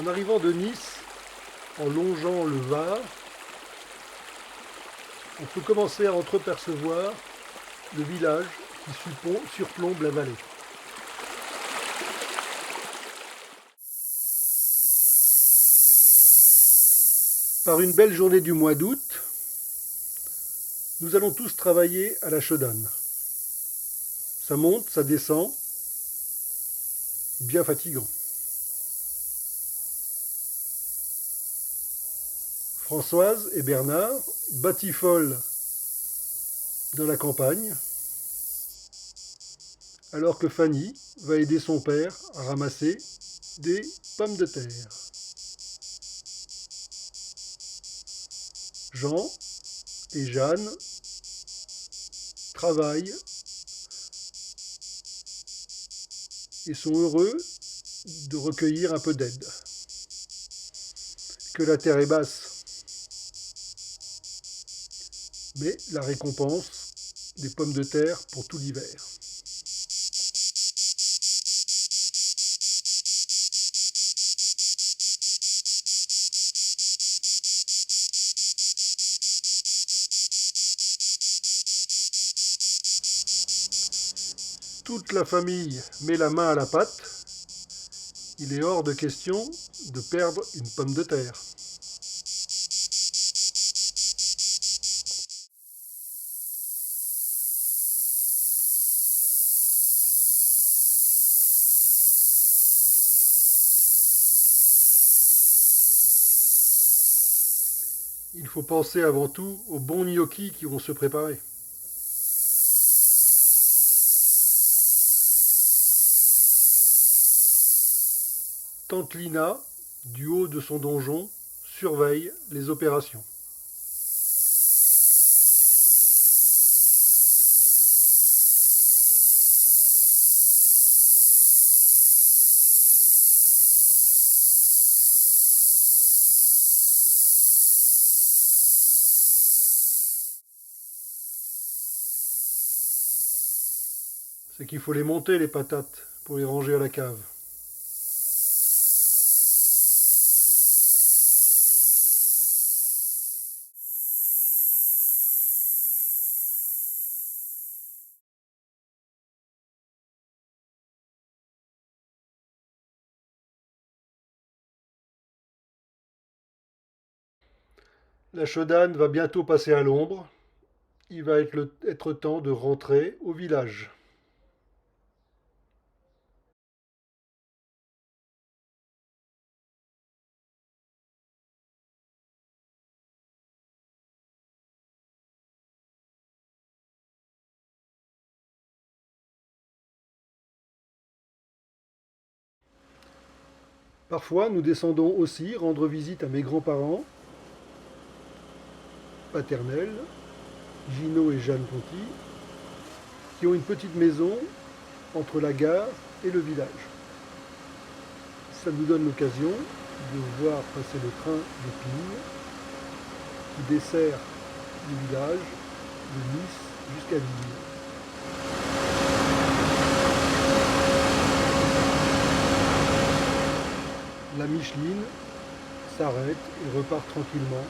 En arrivant de Nice, en longeant le Var, on peut commencer à entreapercevoir le village qui surplombe la vallée. Par une belle journée du mois d'août, nous allons tous travailler à la Chaudanne. Ça monte, ça descend, bien fatigant. Françoise et Bernard batifolent dans la campagne, alors que Fanny va aider son père à ramasser des pommes de terre. Jean et Jeanne travaillent et sont heureux de recueillir un peu d'aide. Que la terre est basse, mais la récompense des pommes de terre pour tout l'hiver. Toute la famille met la main à la pâte. Il est hors de question de perdre une pomme de terre. Il faut penser avant tout aux bons gnocchis qui vont se préparer. Tante Lina, du haut de son donjon, surveille les opérations. C'est qu'il faut les monter, les patates, pour les ranger à la cave. La Chaudanne va bientôt passer à l'ombre. Il va être temps de rentrer au village. Parfois, nous descendons aussi rendre visite à mes grands-parents paternels, Gino et Jeanne Conti, qui ont une petite maison entre la gare et le village. Ça nous donne l'occasion de voir passer le train de Pigne qui dessert le village de Nice jusqu'à Villiers. La Micheline s'arrête et repart tranquillement.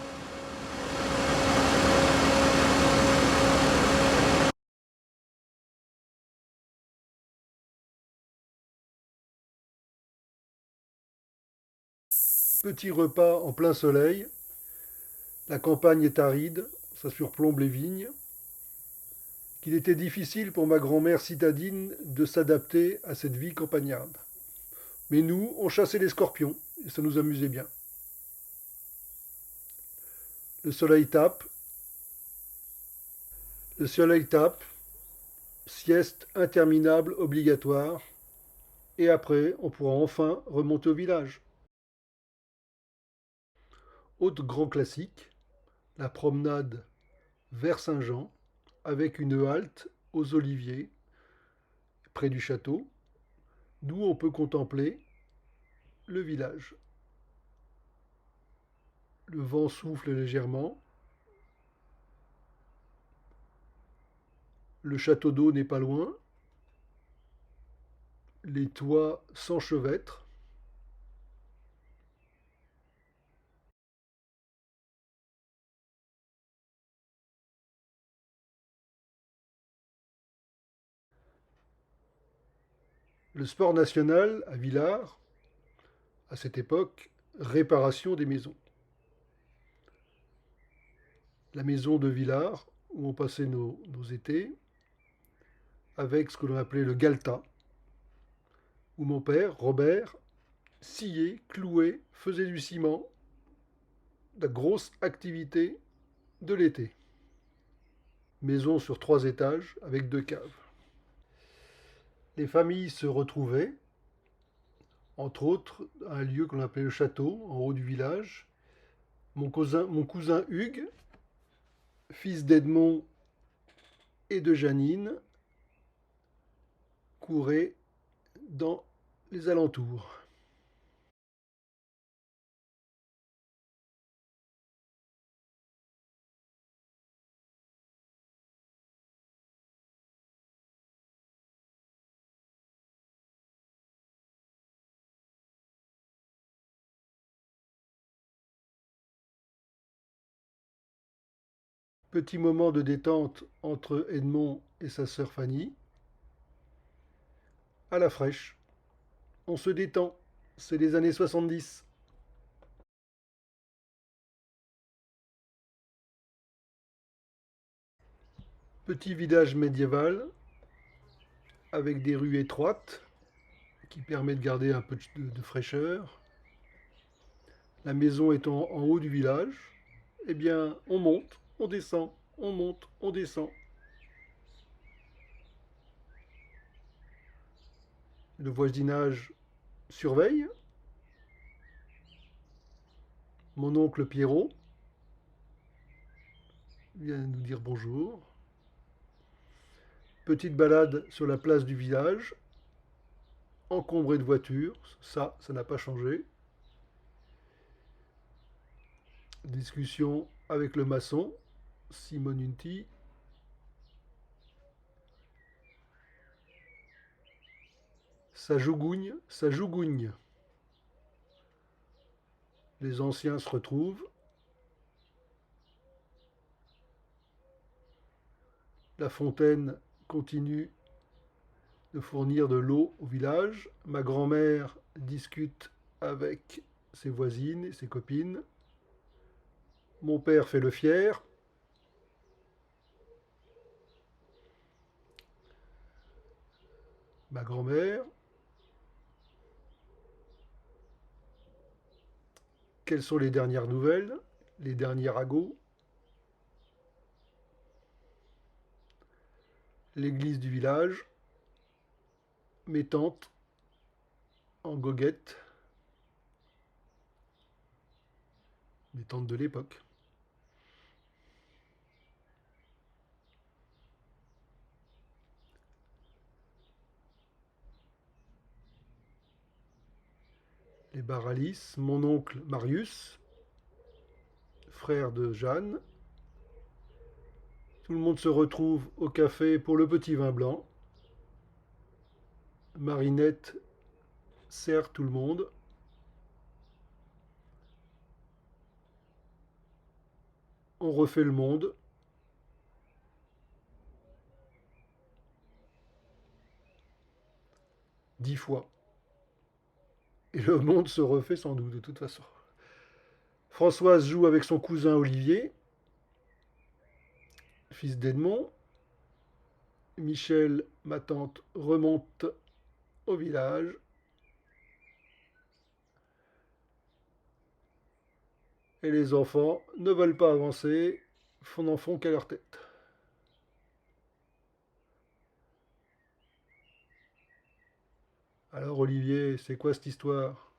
Petit repas en plein soleil. La campagne est aride, ça surplombe les vignes. Qu'il était difficile pour ma grand-mère citadine de s'adapter à cette vie campagnarde. Mais nous, on chassait les scorpions et ça nous amusait bien. Le soleil tape. Le soleil tape. Sieste interminable obligatoire. Et après, on pourra enfin remonter au village. Autre grand classique, la promenade vers Saint-Jean, avec une halte aux oliviers, près du château, d'où on peut contempler le village. Le vent souffle légèrement. Le château d'eau n'est pas loin. Les toits s'enchevêtrent. Le sport national à Villars, à cette époque, réparation des maisons. La maison de Villars, où on passait nos étés, avec ce que l'on appelait le galta, où mon père, Robert, sciait, clouait, faisait du ciment, la grosse activité de l'été. Maison sur 3 étages avec 2 caves. Les familles se retrouvaient, entre autres, à un lieu qu'on appelait le château, en haut du village. Mon cousin Hugues, fils d'Edmond et de Janine, courait dans les alentours. Petit moment de détente entre Edmond et sa sœur Fanny. À la fraîche. On se détend. C'est les années 70. Petit village médiéval avec des rues étroites qui permet de garder un peu de fraîcheur. La maison étant en haut du village, eh bien, on monte, on descend, on monte, on descend. Le voisinage surveille. Mon oncle Pierrot vient nous dire bonjour. Petite balade sur la place du village, encombrée de voitures, ça n'a pas changé. Discussion avec le maçon, Simon Unti. Ça jougougne, ça jougougne. Les anciens se retrouvent. La fontaine continue de fournir de l'eau au village. Ma grand-mère discute avec ses voisines et ses copines. Mon père fait le fier. Ma grand-mère. Quelles sont les dernières nouvelles? Les derniers ragots? L'église du village. Mes tantes en goguette. Mes tantes de l'époque. Les Baralis, mon oncle Marius, frère de Jeanne. Tout le monde se retrouve au café pour le petit vin blanc. Marinette sert tout le monde. On refait le monde. Dix fois. Et le monde se refait sans doute, de toute façon. Françoise joue avec son cousin Olivier, fils d'Edmond. Michel, ma tante, remonte au village. Et les enfants ne veulent pas avancer, n'en font qu'à leur tête. Alors Olivier, c'est quoi cette histoire?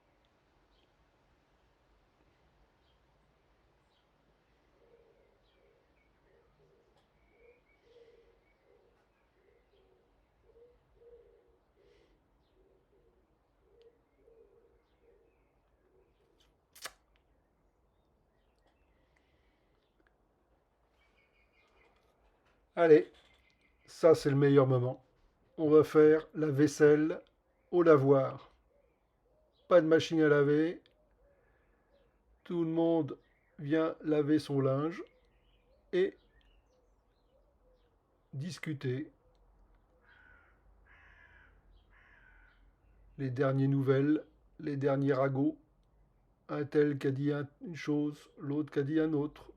Allez, ça c'est le meilleur moment. On va faire la vaisselle au lavoir. Pas de machine à laver. Tout le monde vient laver son linge et discuter les dernières nouvelles, les derniers ragots, un tel qui a dit une chose, l'autre qui a dit un autre.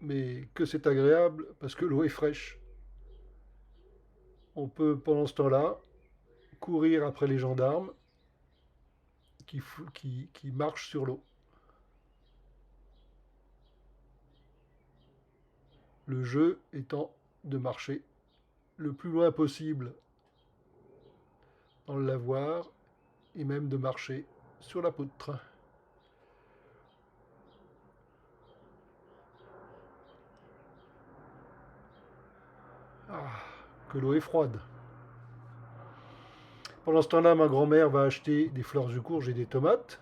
Mais que c'est agréable parce que l'eau est fraîche. On peut pendant ce temps-là courir après les gendarmes qui marchent sur l'eau. Le jeu étant de marcher le plus loin possible dans le lavoir et même de marcher sur la poutre. Ah, que l'eau est froide. Pendant ce temps-là, ma grand-mère va acheter des fleurs de courge et des tomates.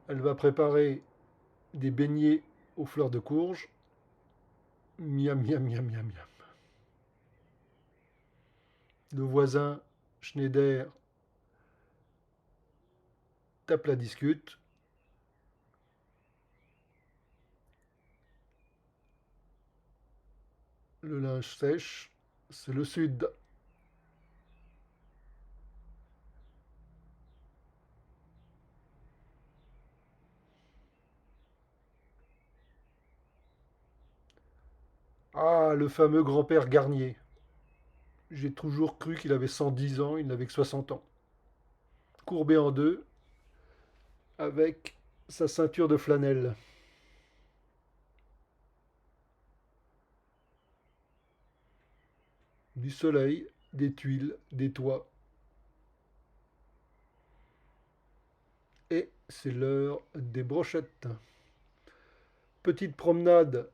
Elle va préparer des beignets aux fleurs de courge. Miam, miam, miam, miam, miam. Le voisin Schneider tape la discute. Le linge sèche, c'est le sud. Ah, le fameux grand-père Garnier. J'ai toujours cru qu'il avait 110 ans, il n'avait que 60 ans. Courbé en deux, avec sa ceinture de flanelle. Du soleil, des tuiles, des toits. Et c'est l'heure des brochettes. Petite promenade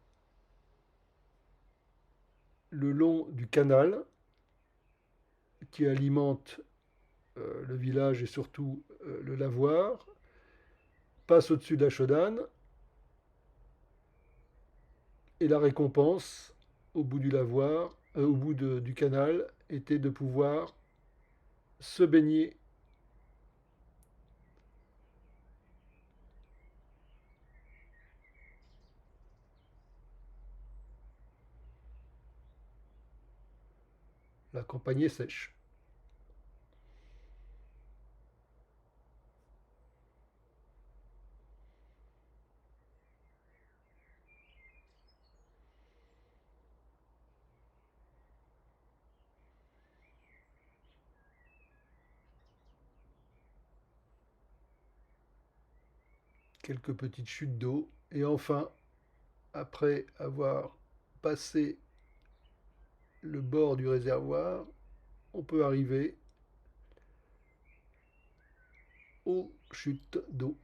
le long du canal qui alimente le village et surtout le lavoir, passe au-dessus de la Chaudane, et la récompense au bout du lavoir, au bout du canal, était de pouvoir se baigner. La campagne est sèche. Quelques petites chutes d'eau, et enfin, après avoir passé le bord du réservoir, on peut arriver aux chutes d'eau.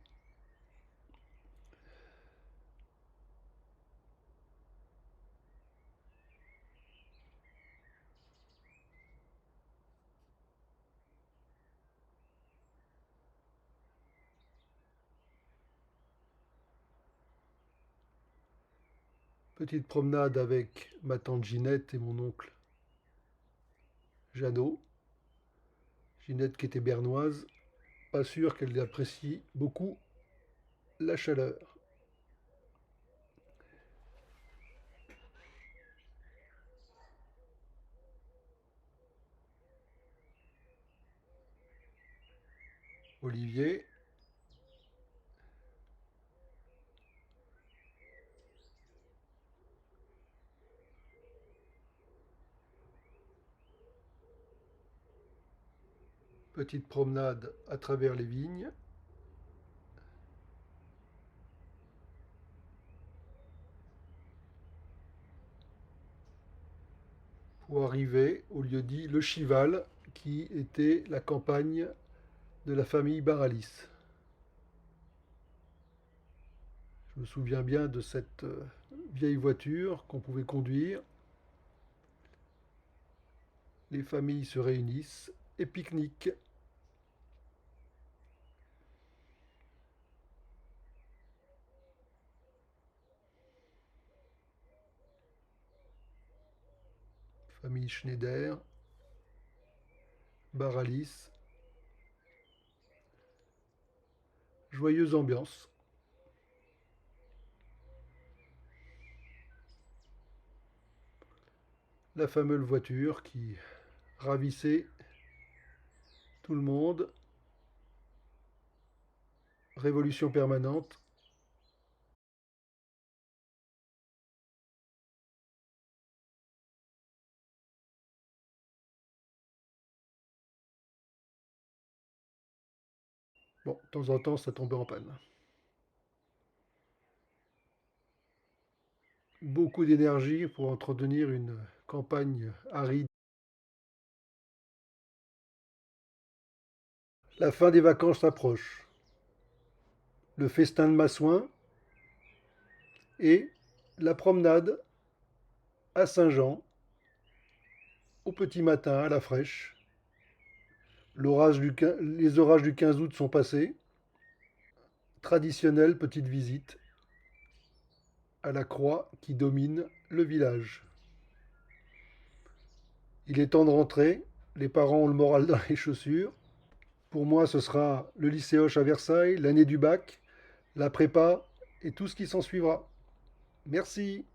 Petite promenade avec ma tante Ginette et mon oncle Jeannot. Ginette qui était bernoise, pas sûr qu'elle apprécie beaucoup la chaleur. Olivier, petite promenade à travers les vignes. Pour arriver au lieu-dit Le Chival, qui était la campagne de la famille Baralis. Je me souviens bien de cette vieille voiture qu'on pouvait conduire. Les familles se réunissent et pique-niquent. Famille Schneider, Baralis. Joyeuse ambiance. La fameuse voiture qui ravissez tout le monde. Révolution permanente. Bon, de temps en temps, ça tombait en panne. Beaucoup d'énergie pour entretenir une campagne aride. La fin des vacances approche. Le festin de massouin et la promenade à Saint-Jean au petit matin à la fraîche. Les orages du 15 août sont passés. Traditionnelle petite visite à la croix qui domine le village. Il est temps de rentrer. Les parents ont le moral dans les chaussures. Pour moi, ce sera le lycée Hoche à Versailles, l'année du bac, la prépa et tout ce qui s'en suivra. Merci.